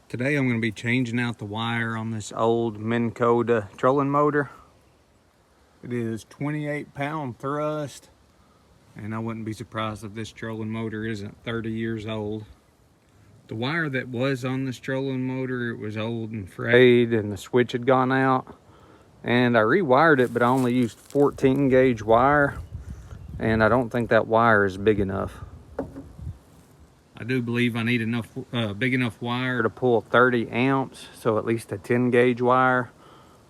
Today I'm going to be changing out the wire on this old Minn Kota trolling motor. It is 28-pound thrust, and I wouldn't be surprised if this trolling motor isn't 30 years old. The wire that was on this trolling motor, it was old and frayed and the switch had gone out. And I rewired it, but I only used 14 gauge wire, and I don't think that wire is big enough. I do believe I need enough big enough wire to pull 30 amps, so at least a 10 gauge wire.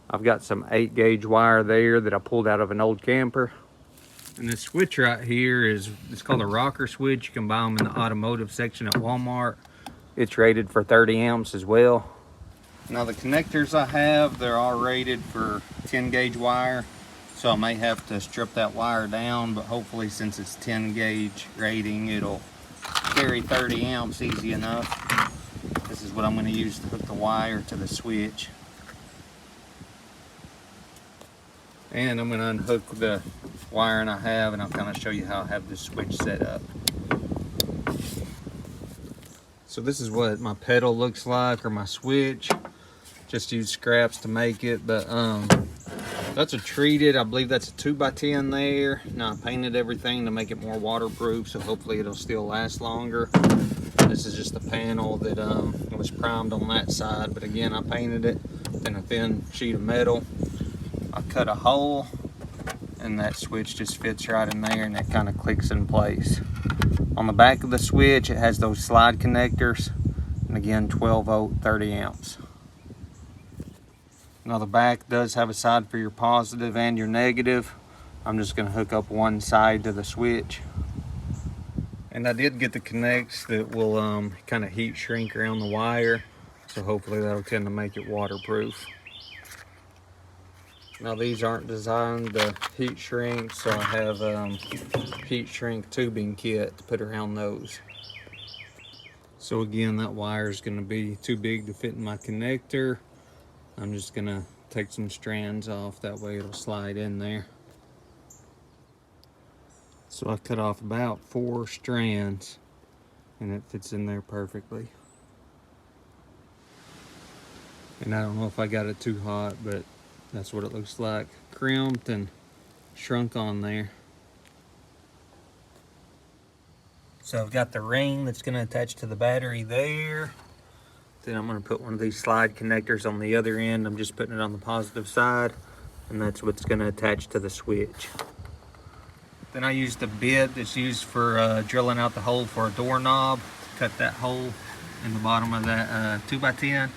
I've got some 8 gauge wire there that I pulled out of an old camper. And this switch right here it's called a rocker switch. You can buy them in the automotive section at Walmart. It's rated for 30 amps as well. Now the connectors I have, they're all rated for 10 gauge wire, so I may have to strip that wire down, but hopefully since it's 10 gauge rating, it'll carry 30 amps easy enough. This is what I'm going to use to hook the wire to the switch. And I'm going to unhook the wiring I have, and I'll kind of show you how I have this switch set up. So this is what my pedal looks like, or my switch. Just use scraps to make it, but that's a treated, I believe that's a 2x10 there. Now I painted everything to make it more waterproof, so hopefully it'll still last longer. This is just a panel that was primed on that side, but again, I painted it in a thin sheet of metal. I cut a hole, and that switch just fits right in there, and it kind of clicks in place. On the back of the switch, it has those slide connectors, and again, 12 volt, 30 amps. Now the back does have a side for your positive and your negative. I'm just gonna hook up one side to the switch. And I did get the connects that will kind of heat shrink around the wire, so hopefully that'll tend to make it waterproof. Now these aren't designed to heat shrink, so I have heat shrink tubing kit to put around those. So again, that wire is gonna be too big to fit in my connector. I'm just gonna take some strands off, that way it'll slide in there. So I cut off about 4 strands, and it fits in there perfectly. And I don't know if I got it too hot, but that's what it looks like. Crimped and shrunk on there. So I've got the ring that's gonna attach to the battery there. Then I'm going to put one of these slide connectors on the other end. I'm just putting it on the positive side, and that's what's going to attach to the switch. Then I used a bit that's used for drilling out the hole for a doorknob to cut that hole in the bottom of that 2x10.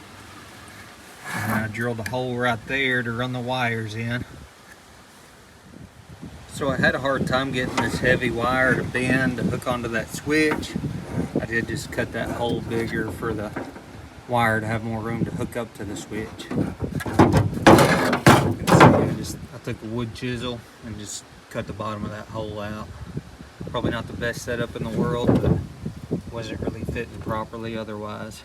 And I drilled a hole right there to run the wires in. So I had a hard time getting this heavy wire to bend to hook onto that switch. I did just cut that hole bigger for the wire to have more room to hook up to the switch. I took a wood chisel and just cut the bottom of that hole out. Probably not the best setup in the world, but wasn't really fitting properly otherwise.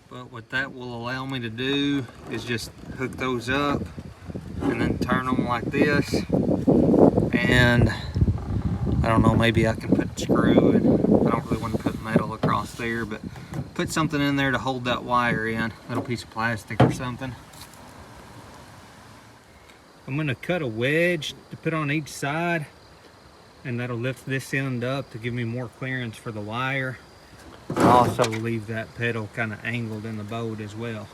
But what that will allow me to do is just hook those up and then turn them like this. And I don't know, maybe I can put a screw, and I don't really want to put metal across there, but put something in there to hold that wire in, a little piece of plastic or something. I'm going to cut a wedge to put on each side, and that'll lift this end up to give me more clearance for the wire. I'll also leave that pedal kind of angled in the boat as well.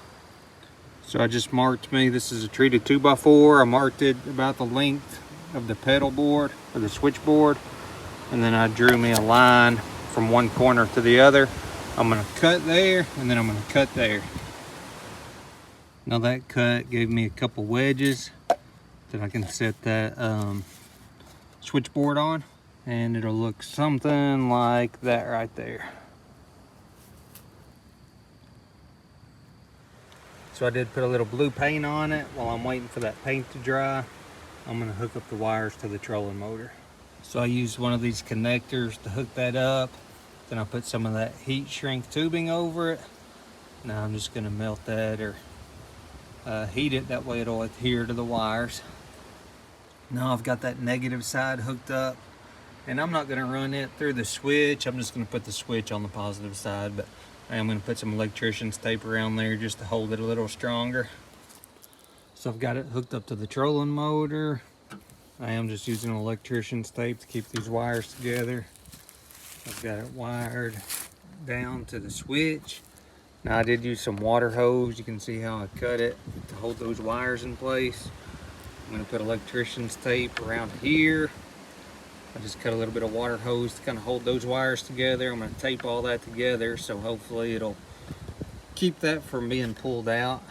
So I just marked me, this is a treated 2x4. I marked it about the length of the pedal board or the switchboard, and then I drew me a line from one corner to the other. I'm going to cut there, and then I'm going to cut there. Now that cut gave me a couple wedges that I can set that switchboard on, and it'll look something like that right there. So I did put a little blue paint on it. While I'm waiting for that paint to dry, I'm going to hook up the wires to the trolling motor. So I used one of these connectors to hook that up. Then I put some of that heat shrink tubing over it. Now I'm just going to melt that or heat it, that way it'll adhere to the wires. Now I've got that negative side hooked up, and I'm not going to run it through the switch. I'm just going to put the switch on the positive side, but I am going to put some electrician's tape around there just to hold it a little stronger. So I've got it hooked up to the trolling motor. I am just using electrician's tape to keep these wires together. I've got it wired down to the switch. Now I did use some water hose. You can see how I cut it to hold those wires in place. I'm going to put electrician's tape around here. I just cut a little bit of water hose to kind of hold those wires together. I'm going to tape all that together, so hopefully it'll keep that from being pulled out.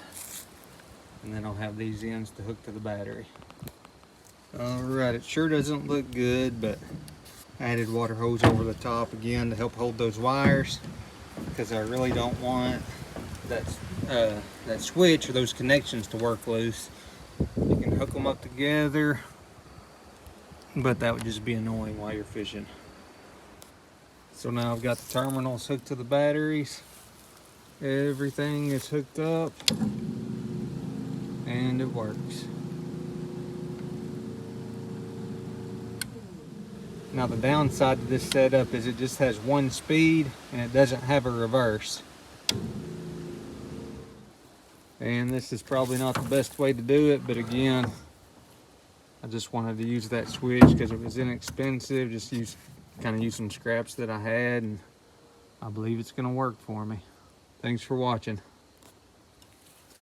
And then I'll have these ends to hook to the battery. Alright, it sure doesn't look good, but I added water hose over the top again to help hold those wires, because I really don't want that switch or those connections to work loose. You can hook them up together, but that would just be annoying while you're fishing. So now I've got the terminals hooked to the batteries. Everything is hooked up and it works. Now the downside to this setup is it just has one speed and it doesn't have a reverse. And this is probably not the best way to do it, but again, I just wanted to use that switch because it was inexpensive. Just kind of use some scraps that I had, and I believe it's going to work for me. Thanks for watching.